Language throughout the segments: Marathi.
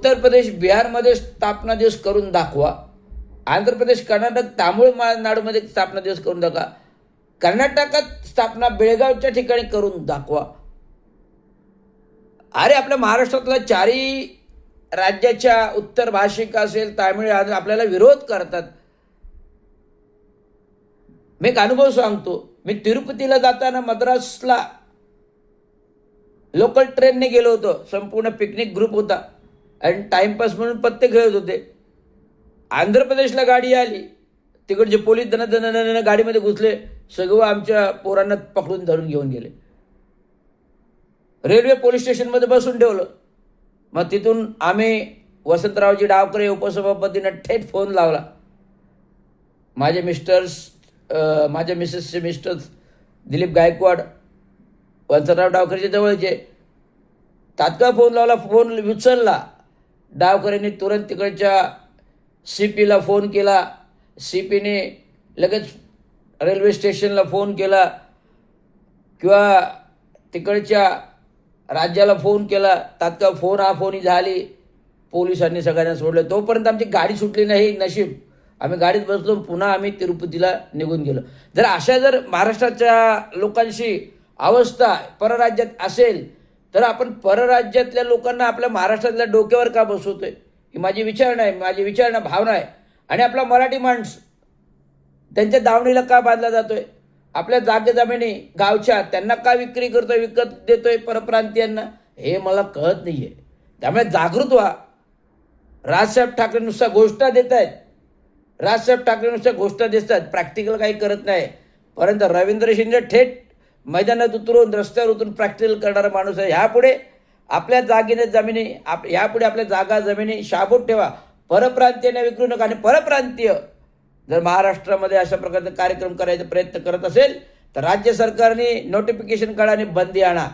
उत्तर प्रदेश बिहारमध्ये स्थापना दिवस करून दाखवा, आंध्र प्रदेश कर्नाटक तामिळनाडूमध्ये स्थापना दिवस करून दाखवा, कर्नाटकात स्थापना बेळगावच्या ठिकाणी करून दाखवा. अरे आपल्या महाराष्ट्रातल्या चारही राज्याच्या उत्तर भाषिक असेल तामिळ आपल्याला विरोध करतात. मी एक अनुभव सांगतो. मी तिरुपतीला जाताना मद्रासला लोकल ट्रेनने गेलो होतो. संपूर्ण पिकनिक ग्रुप होता आणि टाइमपास म्हणून पत्ते खेळत होते. आंध्र प्रदेशला गाडी आली, तिकडचे पोलीस दन गाडीमध्ये घुसले, सगळं आमच्या पोरांना पकडून धरून घेऊन गेले. रेल्वे पोलीस स्टेशनमध्ये बसून ठेवलं. मग तिथून आम्ही वसंतरावजी डावकरे उपसभापतींना थेट फोन लावला. माझे माझ्या मिसेसचे मिस्टर्स दिलीप गायकवाड वसंतराव डावकरेच्या जवळचे. तात्काळ फोन लावला, फोन उचलला. डावकरेंनी तुरंत तिकडच्या CPला फोन केला. CPने लगेच रेल्वे स्टेशनला फोन केला किंवा तिकडच्या राज्याला फोन केला. तात्काळ फोन झाली. पोलिसांनी सगळ्यांना सोडलं. तोपर्यंत आमची गाडी सुटली नाही. नशीब आम्ही गाडीत बसलो, पुन्हा आम्ही तिरुपतीला निघून गेलो. जर महाराष्ट्राच्या लोकांशी अवस्था परराज्यात असेल तर आपण परराज्यातल्या लोकांना आपल्या महाराष्ट्रातल्या डोक्यावर का बसवतोय? ही माझी विचारणा आहे, माझी भावना आहे. आणि आपला मराठी माणूस त्यांच्या दावणीला का बांधला जातोय? आपल्या जमिनी गावच्या त्यांना का विकत देतोय परप्रांतीयांना? हे मला कळत नाही आहे. त्यामुळे जागृत व्हा. राजसाहेब ठाकरे नुसत्या घोषणा देत आहेत. राजसाहेब ठाकरे नुसत्या घोषणा देतात, प्रॅक्टिकल काही करत नाही. परंतु रवींद्र शिंदे थेट मैदानात उतरून रस्त्यावर उतरून प्रॅक्टिकल करणारा माणूस आहे. ह्यापुढे आपल्या ह्यापुढे आपल्या जागा जमिनी शाबूत ठेवा. परप्रांतीयांना विकरू नका. आणि परप्रांतीय जर महाराष्ट्रामध्ये अशा प्रकारचे कार्यक्रम करायचा प्रयत्न करत असेल तर राज्य सरकारने नोटिफिकेशन काढा आणि बंदी आणा.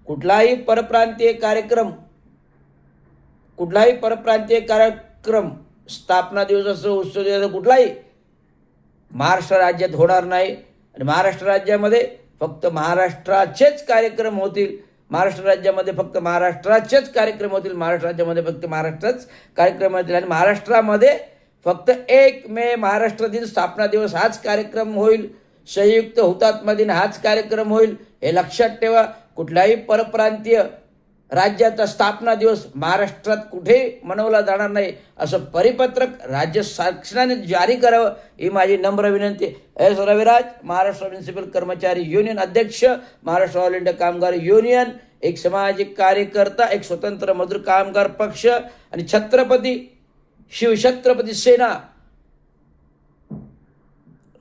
कुठलाही परप्रांतीय कार्यक्रम स्थापना दिवस असो, उत्सव दिवस, कुठलाही महाराष्ट्र राज्यात होणार नाही. आणि महाराष्ट्र राज्यामध्ये फक्त महाराष्ट्राचेच कार्यक्रम होतील. महाराष्ट्र राज्यामध्ये फक्त महाराष्ट्राचेच कार्यक्रम होतील. महाराष्ट्र राज्यामध्ये फक्त महाराष्ट्राच कार्यक्रम होतील. आणि महाराष्ट्रामध्ये फक्त 1 मे महाराष्ट्र दिन स्थापना दिवस हाच कार्यक्रम होईल. संयुक्त हुतात्मा दिन हाच कार्यक्रम होईल. हे लक्षात ठेवा. कुठल्याही परप्रांतीय राज्याचा स्थापना दिवस महाराष्ट्रात कुठे मनवला जाणार नाही असं परिपत्रक राज्य शासनाने जारी करावं ही माझी नम्र विनंती. एस रविराज, महाराष्ट्र म्युनिसिपल कर्मचारी युनियन अध्यक्ष, महाराष्ट्र ऑल इंडिया कामगार युनियन, एक सामाजिक कार्यकर्ता, एक स्वतंत्र मजूर कामगार पक्ष आणि शिवछत्रपती सेना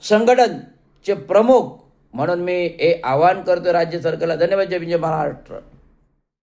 संघटनचे प्रमुख म्हणून मी हे आवाहन करतो राज्य सरकारला. धन्यवाद. जय महाराष्ट्र.